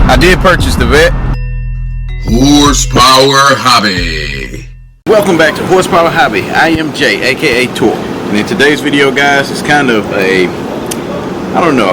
I did purchase the Vette. Horsepower Hobby. Welcome back to Horsepower Hobby. I am Jay, aka Torque. And in today's video, guys, it's kind of a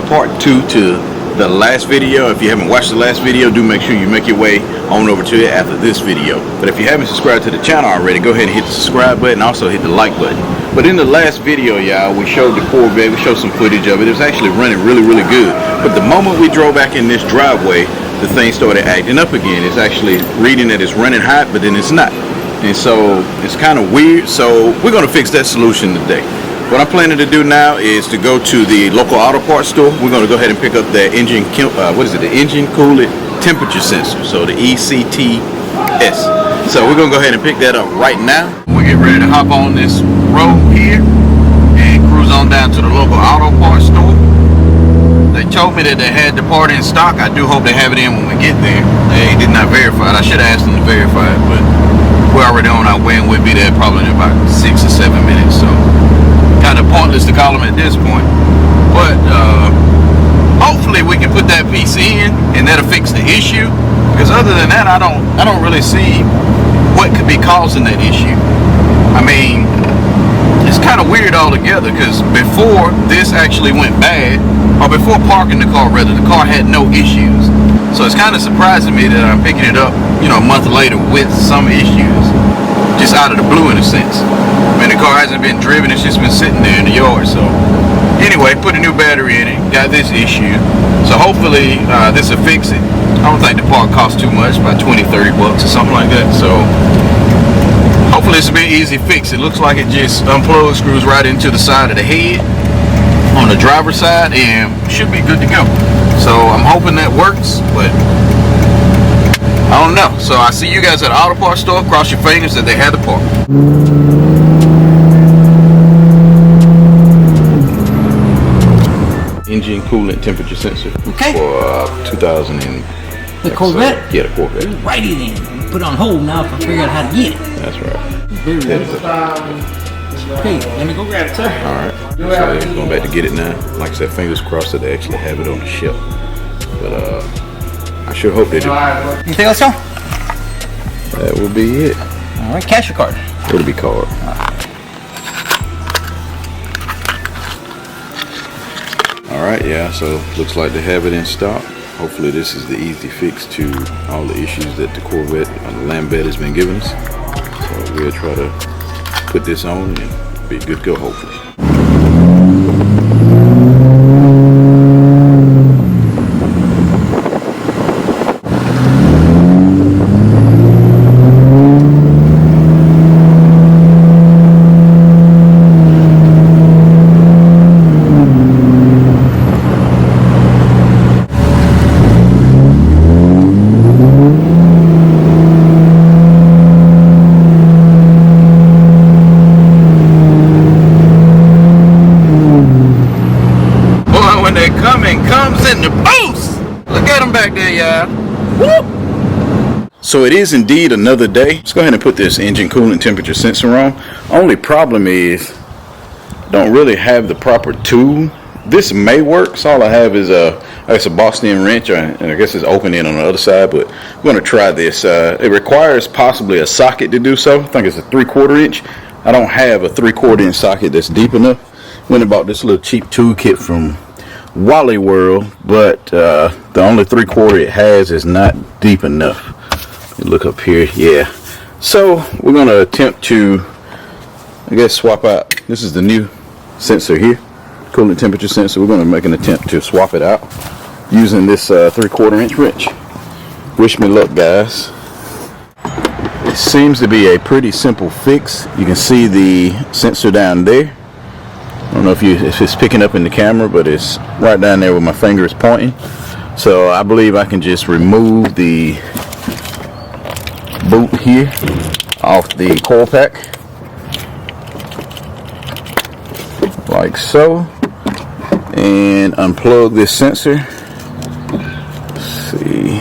part 2 to the last video. If you haven't watched the last video, do make sure you make your way on over to it after this video. But if you haven't subscribed to the channel already, go ahead and hit the subscribe button, also hit the like button. But in the last video, y'all, we showed the Corvette, we showed some footage of it. It was actually running really good. But the moment we drove back in this driveway, the thing started acting up again. It's actually reading that it's running hot, but then it's not. And so it's kind of weird. So we're going to fix that solution today. What I'm planning to do now is to go to the local auto parts store. We're going to go ahead and pick up the engine, the engine coolant temperature sensor, so the ECTS. So we're going to go ahead and pick that up right now. We get ready to hop on this road here and cruise on down to the local auto parts store. They told me that they had the part in stock. I do hope they have it in when we get there. They did not verify it. I should have asked them to verify it, but we're already on our way and we'll be there probably in about 6 or 7 minutes. So kind of pointless to call them at this point, but hopefully we can put that piece in and that'll fix the issue, because other than that I don't really see what could be causing that issue. I mean, it's kind of weird altogether, because before this actually went bad, or before parking the car rather, the car had no issues. So it's kind of surprising me that I'm picking it up, you know, a month later with some issues, just out of the blue in a sense. I mean, the car hasn't been driven, it's just been sitting there in the yard. So anyway, put a new battery in it, got this issue. So hopefully this will fix it. I don't think the part costs too much, about 20-30 bucks or something like that. So hopefully this will be an easy fix. It looks like it just unplugs, screws right into the side of the head on the driver's side, and should be good to go. So I'm hoping that works, but I don't know. So I see you guys at the auto parts store. Cross your fingers that they have the part. Engine coolant temperature sensor. Okay. For 2000 and the Corvette? Yeah, the Corvette. Righty then. Put it on hold now if I figure out how to get it. That's right. Very good. Okay, let me go grab it, sir. Alright. So going back to get it now. Like I said, fingers crossed that they actually have it on the shelf. But I sure hope they do. Anything else, John? That will be it. Alright, cash or card? It'll be card. Alright, yeah, so looks like they have it in stock. Hopefully this is the easy fix to all the issues that the Corvette or the lambvette has been giving us. So we'll try to put this on and be good to go, hopefully. Comes in the boost. Look at him back there, y'all. Woo! So it is indeed another day. Let's go ahead and put this engine coolant temperature sensor on. Only problem is I don't really have the proper tool. This may work. So all I have is I guess a Boston wrench, and I guess it's open in on the other side, but I'm going to try this. It requires possibly a socket to do so. I think it's a 3/4 inch. I don't have a 3/4 inch socket that's deep enough. Went and bought this little cheap toolkit from Wally World, but the only 3/4 it has is not deep enough. Look up here, yeah. So we're going to attempt to, I guess, swap out. This is the new sensor here, coolant temperature sensor. We're going to make an attempt to swap it out using this 3/4 inch wrench. Wish me luck, guys. It seems to be a pretty simple fix. You can see the sensor down there. I don't know if it's picking up in the camera, but it's right down there where my finger is pointing. So I believe I can just remove the boot here off the coil pack, like so, and unplug this sensor. Let's see.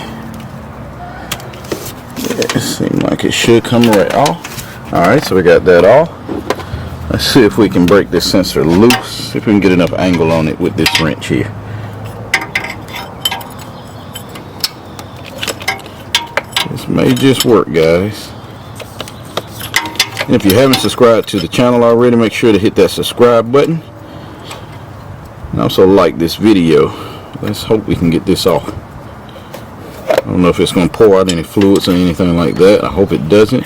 Yeah, it seems like it should come right off. Alright, so we got that off. Let's see if we can break this sensor loose, see if we can get enough angle on it with this wrench here. This may just work, guys. And if you haven't subscribed to the channel already, make sure to hit that subscribe button. And also like this video. Let's hope we can get this off. I don't know if it's going to pour out any fluids or anything like that. I hope it doesn't.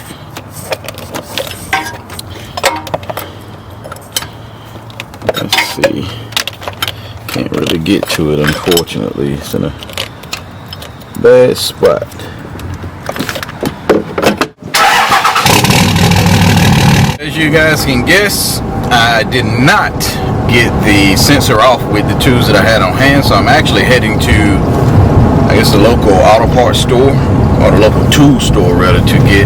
Let's see. Can't really get to it, unfortunately. It's in a bad spot. As you guys can guess, I did not get the sensor off with the tools that I had on hand, so I'm actually heading to, I guess, the local auto parts store, or the local tool store rather, to get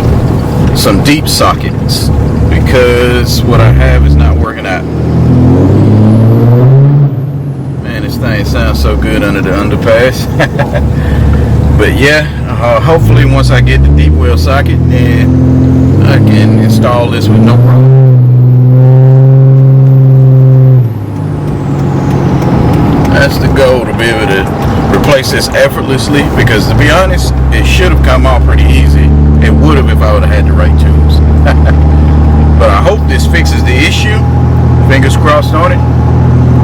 some deep sockets, because what I have is not working out. Man, this thing sounds so good under the underpass. But yeah, hopefully once I get the deep well socket, then I can install this with no problem. That's the goal, to be able to replace this effortlessly, because to be honest, it should have come out pretty easy. It would have if I would have had the right tools. But I hope this fixes the issue. Fingers crossed on it.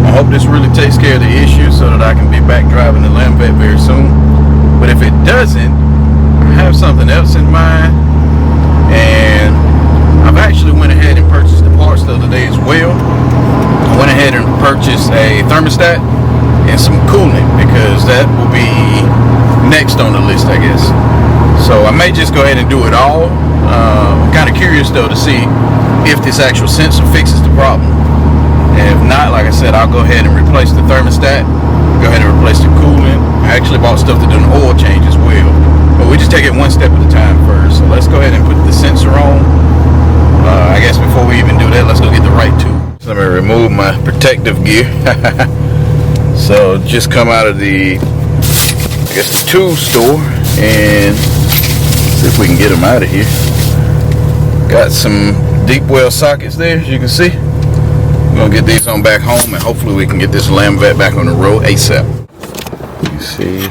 I hope this really takes care of the issue so that I can be back driving the Lambvette very soon. But if it doesn't, I have something else in mind. And I've actually went ahead and purchased the parts the other day as well. I went ahead and purchased a thermostat and some coolant, because that will be next on the list, I guess. So I may just go ahead and do it all. I'm kind of curious though to see if this actual sensor fixes the problem. And if not, like I said, I'll go ahead and replace the thermostat, go ahead and replace the coolant. I actually bought stuff to do an oil change as well. But we just take it one step at a time first. So let's go ahead and put the sensor on. I guess before we even do that, let's go get the right tool. So let me remove my protective gear. So just come out of the, I guess, the tool store, and see if we can get them out of here. Got some deep well sockets there, as you can see. We're gonna get these on back home, and hopefully we can get this Lambvette back on the road ASAP. You see,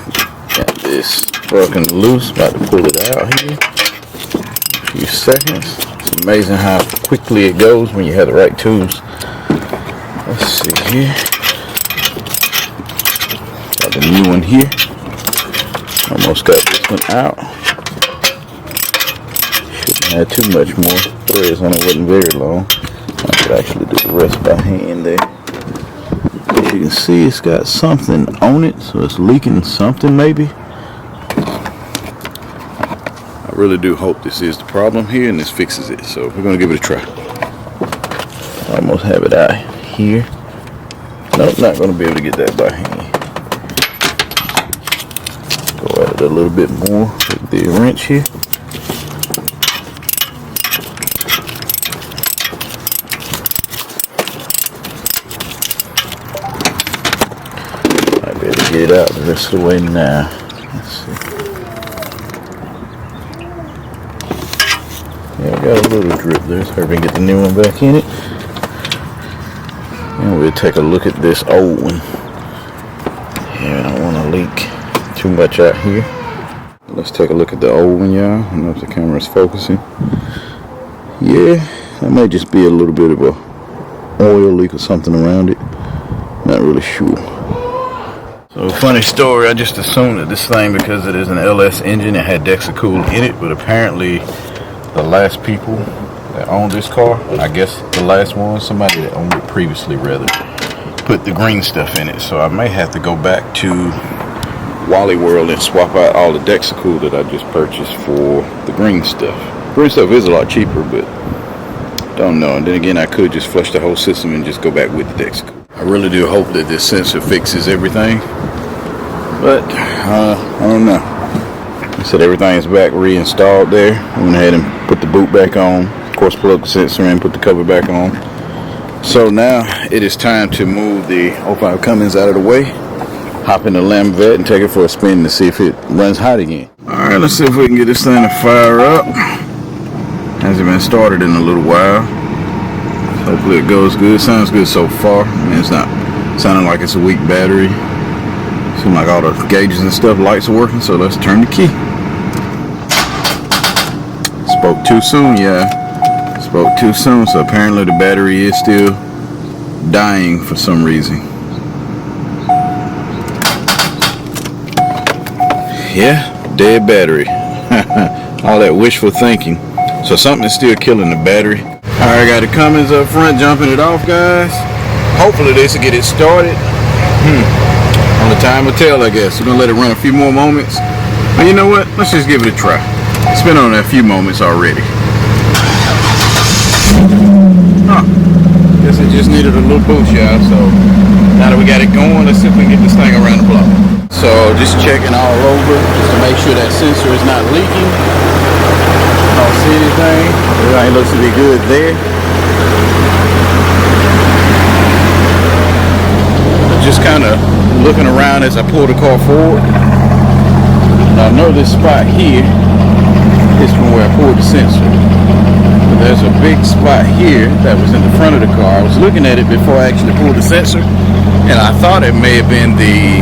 got this broken loose, about to pull it out here. A few seconds. It's amazing how quickly it goes when you have the right tools. Let's see here. Got the new one here. Almost got this one out. Shouldn't have too much more. Threads on it wasn't very long. I could actually do the rest by hand there. As you can see, it's got something on it, so it's leaking something maybe. I really do hope this is the problem here and this fixes it. So we're gonna give it a try. Almost have it out here. Nope, not gonna be able to get that by hand. Go at it a little bit more with the wrench here. I better get it out the rest of the way now. Let's see. Yeah, I got a little drip there, so we can get the new one back in it. And we'll take a look at this old one. Yeah, I don't want to leak too much out here. Let's take a look at the old one, y'all. I don't know if the camera's focusing. Yeah, that may just be a little bit of a oil leak or something around it. Not really sure. So funny story, I just assumed that this thing, because it is an LS engine, it had Dexacool in it, but apparently the last people that owned this car, I guess the last one, somebody that owned it previously rather, put the green stuff in it. So I may have to go back to Wally World and swap out all the Dexacool that I just purchased for the green stuff. Green stuff is a lot cheaper, but don't know. And then again, I could just flush the whole system and just go back with the Dexacool. I really do hope that this sensor fixes everything, but I don't know. I said everything is back reinstalled there. I went ahead and put the boot back on. Of course, plug the sensor in, put the cover back on. So now it is time to move the 05 Cummins out of the way, hop in the Lambvette and take it for a spin to see if it runs hot again. Alright, let's see if we can get this thing to fire up. Hasn't been started in a little while. Hopefully it goes good. Sounds good so far. I mean, it's not sounding like it's a weak battery. Seems like all the gauges and stuff, lights are working, so let's turn the key. Spoke too soon, yeah. Spoke too soon, so apparently the battery is still dying for some reason. Yeah, dead battery. All that wishful thinking. So something is still killing the battery. Alright, got the Cummins up front, jumping it off, guys. Hopefully this will get it started. Only time will tell, I guess. We're gonna let it run a few more moments. But you know what? Let's just give it a try. It's been on a few moments already. Guess it just needed a little boost, y'all. So now that we got it going, let's see if we can get this thing around the block. So just checking all over just to make sure that sensor is not leaking. Don't see anything. Everything looks to be good there. Just kind of looking around as I pull the car forward. Now I know this spot here is from where I pulled the sensor. But there's a big spot here that was in the front of the car. I was looking at it before I actually pulled the sensor, and I thought it may have been the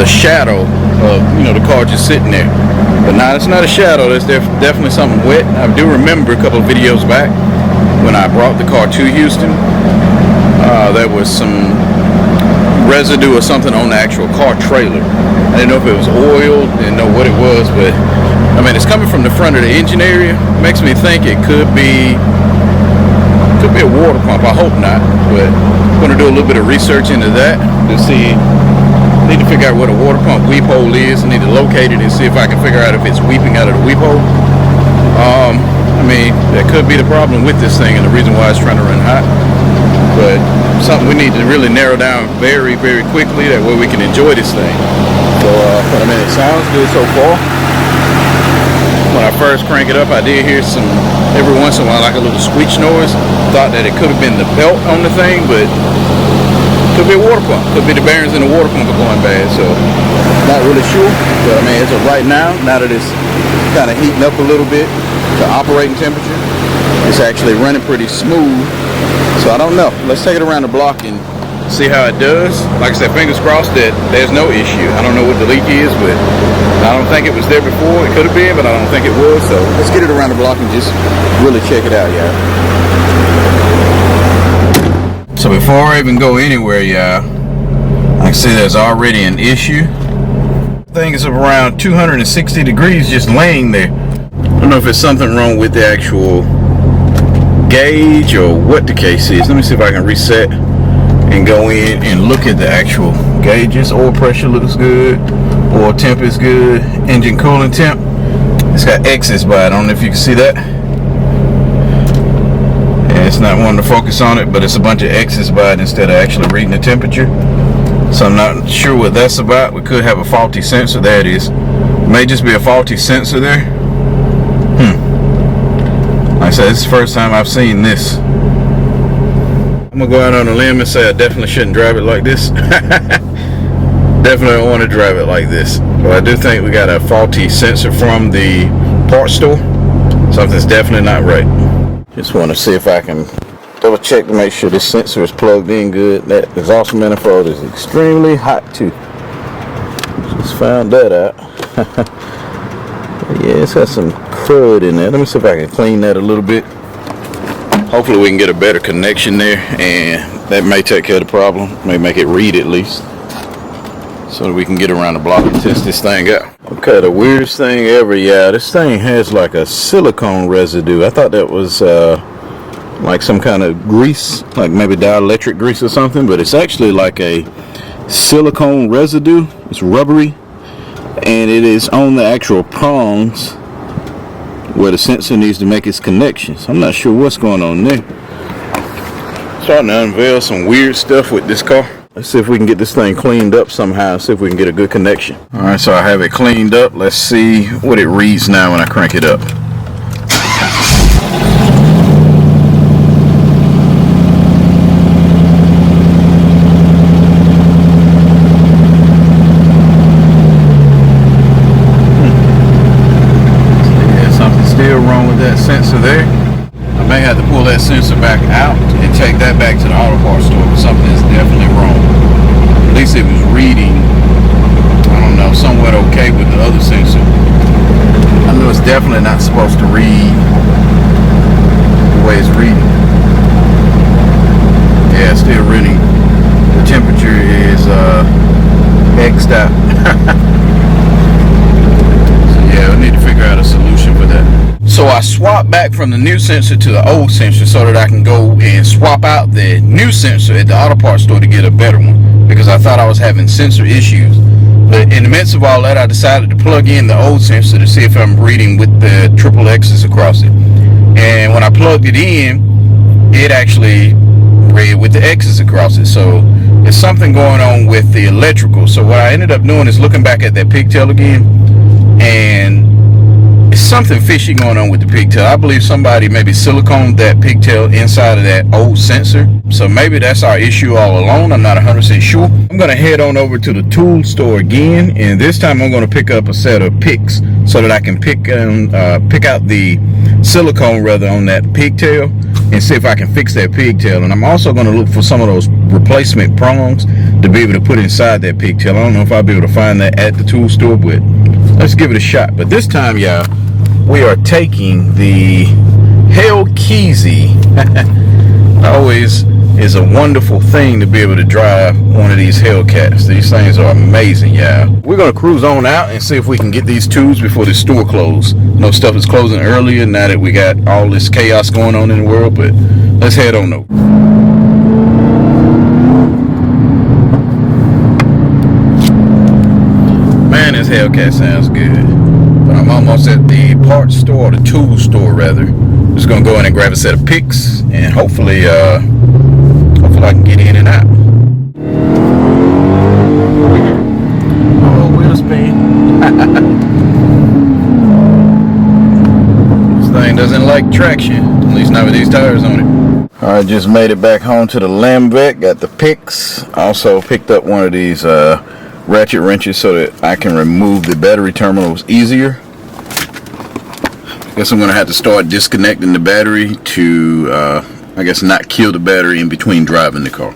shadow of, you know, the car just sitting there. But now it's not a shadow. There's definitely something wet. I do remember a couple of videos back when I brought the car to Houston. There was some residue or something on the actual car trailer. I didn't know if it was oil, didn't know what it was, but I mean, it's coming from the front of the engine area. Makes me think it could be a water pump. I hope not, but I'm going to do a little bit of research into that to see. I need to figure out what a water pump weep hole is. I need to locate it and see if I can figure out if it's weeping out of the weep hole. I mean, that could be the problem with this thing and the reason why it's trying to run hot. But something we need to really narrow down very, very quickly. That way we can enjoy this thing. So, I mean, it sounds good so far. When I first crank it up, I did hear some, every once in a while, like a little squeak noise. Thought that it could have been the belt on the thing, but could be a water pump. Could be the bearings in the water pump are going bad. So, not really sure. But I mean, as of right now that it's kind of heating up a little bit to operating temperature, it's actually running pretty smooth. So I don't know. Let's take it around the block and see how it does. Like I said, fingers crossed that there's no issue. I don't know what the leak is, but I don't think it was there before. It could have been, but I don't think it was. So let's get it around the block and just really check it out, y'all. So before I even go anywhere, y'all, like I see there's already an issue. The thing is around 260 degrees just laying there. I don't know if it's something wrong with the actual gauge or what the case is. Let me see if I can reset and go in and look at the actual gauges. Oil pressure looks good, oil temp is good, engine coolant temp, it's got X's by it. I don't know if you can see that. And it's not wanting to focus on it, but it's a bunch of X's by it instead of actually reading the temperature. So I'm not sure what that's about. We could have a faulty sensor. There it is. It may just be a faulty sensor there. Like I said, this is the first time I've seen this. I'm gonna go out on a limb and say I definitely shouldn't drive it like this. Definitely don't want to drive it like this. But I do think we got a faulty sensor from the parts store. Something's definitely not right. Just want to see if I can double check to make sure this sensor is plugged in good. That exhaust manifold is extremely hot too. Just found that out. Yeah, it's got some crud in there. Let me see if I can clean that a little bit. Hopefully we can get a better connection there, and that may take care of the problem. May make it read at least, so that we can get around the block and test this thing out. Okay, the weirdest thing ever, yeah, this thing has like a silicone residue. I thought that was like some kind of grease, like maybe dielectric grease or something, but it's actually like a silicone residue. It's rubbery, and it is on the actual prongs where the sensor needs to make its connections. I'm not sure what's going on there. Starting to unveil some weird stuff with this car. Let's see if we can get this thing cleaned up somehow, see if we can get a good connection. Alright, so I have it cleaned up. Let's see what it reads now when I crank it up. Sensor there. I may have to pull that sensor back out and take that back to the auto parts store, but something is definitely wrong. At least it was reading, I don't know, somewhat okay with the other sensor. I know it's definitely not supposed to read the way it's reading. Yeah, still reading. The temperature is X'd out. So yeah, we need to figure out a solution for that. So I swapped back from the new sensor to the old sensor so that I can go and swap out the new sensor at the auto parts store to get a better one, because I thought I was having sensor issues. But in the midst of all that, I decided to plug in the old sensor to see if I'm reading with the triple X's across it. And when I plugged it in, it actually read with the X's across it. So there's something going on with the electrical. So what I ended up doing is looking back at that pigtail again, and it's something fishy going on with the pigtail. I believe somebody maybe siliconed that pigtail inside of that old sensor. So maybe that's our issue all along. I'm not 100% sure. I'm going to head on over to the tool store again, and this time I'm going to pick up a set of picks so that I can pick out the silicone rather on that pigtail and see if I can fix that pigtail. And I'm also going to look for some of those replacement prongs to be able to put inside that pigtail. I don't know if I'll be able to find that at the tool store, but let's give it a shot. But this time, y'all, we are taking the a.k.a. Always is a wonderful thing to be able to drive one of these Hellcats. These things are amazing, y'all. We're going to cruise on out and see if we can get these tubes before the store closes. No stuff is closing earlier now that we got all this chaos going on in the world, but let's head on over. Man, this Hellcat sounds good. But I'm almost at the parts store, the tool store rather. Just gonna go in and grab a set of picks, and hopefully I can get in and out. Oh, wheel spin. This thing doesn't like traction, at least not with these tires on it. I just made it back home to the lambvette, got the picks. Also picked up one of these ratchet wrenches so that I can remove the battery terminals easier. Guess I'm gonna have to start disconnecting the battery to I guess not kill the battery in between driving the car.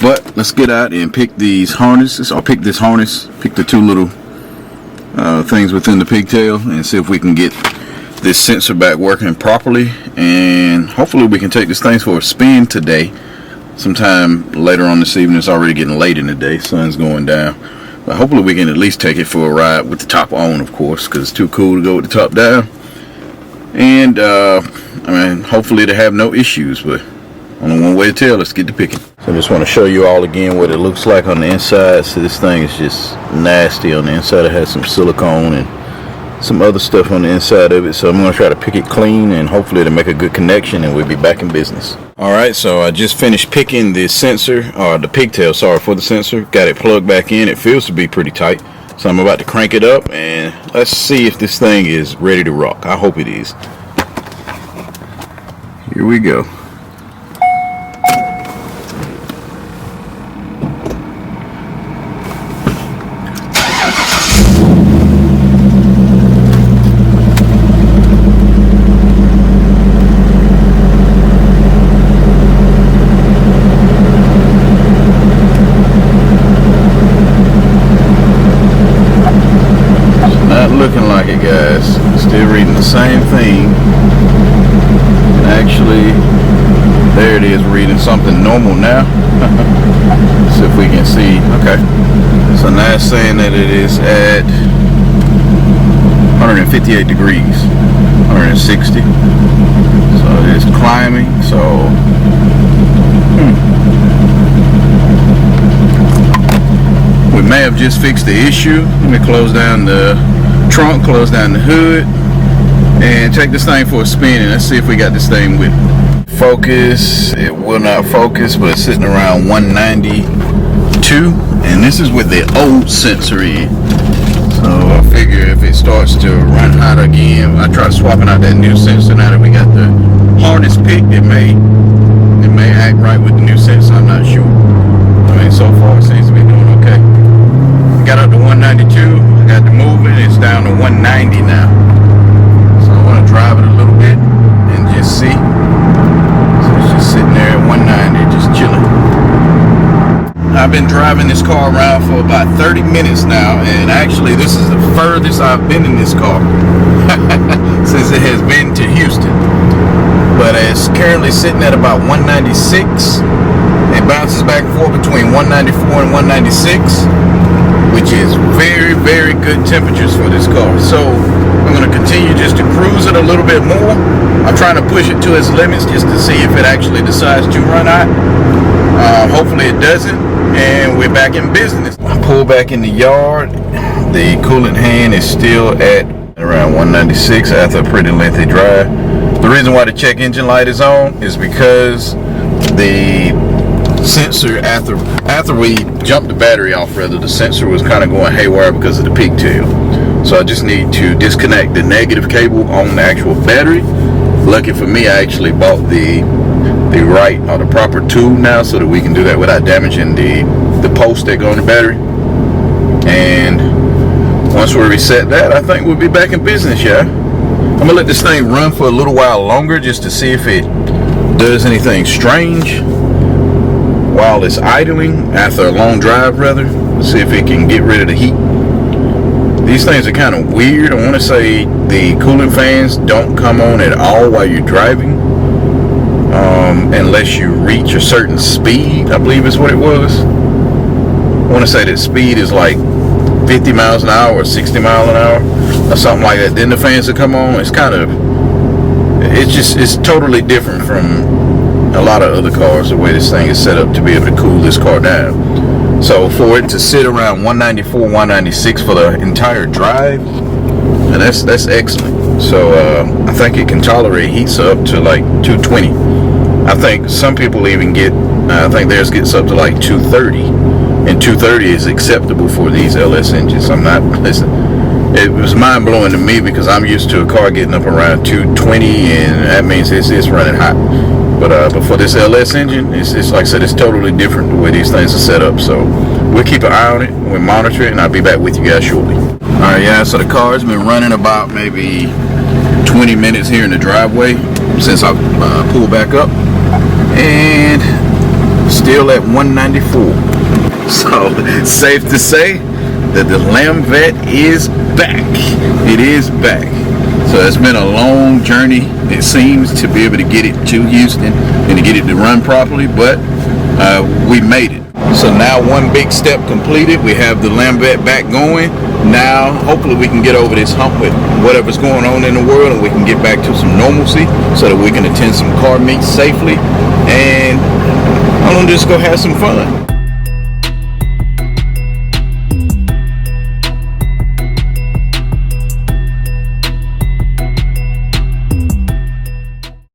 But let's get out and pick these harnesses. I'll pick this harness, pick the two little things within the pigtail, and see if we can get this sensor back working properly, and hopefully we can take this thing for a spin today. Sometime later on this evening. It's already getting late in the day, sun's going down, but hopefully we can at least take it for a ride with the top on, of course, because it's too cool to go with the top down. And I mean, hopefully to have no issues, but only one way to tell. Let's get to picking. So I just want to show you all again what it looks like on the inside. So this thing is just nasty on the inside. It has some silicone and some other stuff on the inside of it. So I'm going to try to pick it clean, and hopefully it'll make a good connection, and we'll be back in business. Alright, so I just finished picking the sensor, or the pigtail, sorry, for the sensor. Got it plugged back in. It feels to be pretty tight. So I'm about to crank it up, and let's see if this thing is ready to rock. I hope it is. Here we go. Looking like it, guys. Still reading the same thing. And actually, there it is, reading something normal now. See if we can see. Okay, so now it's saying that it is at 158 degrees, 160. So it is climbing. So we may have just fixed the issue. Let me close down the trunk, close down the hood, and take this thing for a spin, and let's see if we got this thing with focus. It will not focus, but it's sitting around 192, and this is with the old sensor in. So I figure if it starts to run hot again, I try swapping out that new sensor. Now that we got the harness picked, it may act right with the new sensor. I'm not sure. I mean, so far it seems to be doing okay. Got up to 192, I got to move it, it's down to 190 now. So I want to drive it a little bit and just see. So it's just sitting there at 190, just chilling. I've been driving this car around for about 30 minutes now, and actually this is the furthest I've been in this car since it has been to Houston. but it's currently sitting at about 196. It bounces back and forth between 194 and 196, which is very, very good temperatures for this car. So I'm going to continue just to cruise it a little bit more. I'm trying to push it to its limits just to see if it actually decides to run out. Hopefully it doesn't, and we're back in business. I pull back in the yard. The coolant hand is still at around 196 after a pretty lengthy drive. The reason why the check engine light is on is because the sensor, after we jumped the battery off, rather, the sensor was kind of going haywire because of the pigtail. So I just need to disconnect the negative cable on the actual battery. Lucky for me, I actually bought the right or the proper tool now, so that we can do that without damaging the post that go on the battery. And once we reset that, I think we'll be back in business, yeah. I'm gonna let this thing run for a little while longer just to see if it does anything strange while it's idling after a long drive, rather. See if it can get rid of the heat. These things are kind of weird. I want to say the cooling fans don't come on at all while you're driving, unless you reach a certain speed, I believe is what it was. I want to say that speed is like 50 miles an hour or 60 miles an hour or something like that. Then the fans will come on. It's kind of, it's totally different from a lot of other cars, the way this thing is set up to be able to cool this car down. So for it to sit around 194, 196 for the entire drive, and that's excellent. So I think it can tolerate heats up to like 220. I think some people even get, I think theirs gets up to like 230, and 230 is acceptable for these LS engines. I'm not, listen, it was mind-blowing to me because I'm used to a car getting up around 220, and that means it's running hot. But for this LS engine, it's like I said, it's totally different the way these things are set up. So we'll keep an eye on it, we'll monitor it, and I'll be back with you guys shortly. Alright, yeah, so the car's been running about maybe 20 minutes here in the driveway since I pulled back up, and still at 194. So safe to say that the lambvette is back. It is back. So it's been a long journey, it seems, to be able to get it to Houston and to get it to run properly, but we made it. So now one big step completed. We have the lambvette back going. Now hopefully we can get over this hump with whatever's going on in the world, and we can get back to some normalcy so that we can attend some car meets safely, and I'm gonna just go have some fun.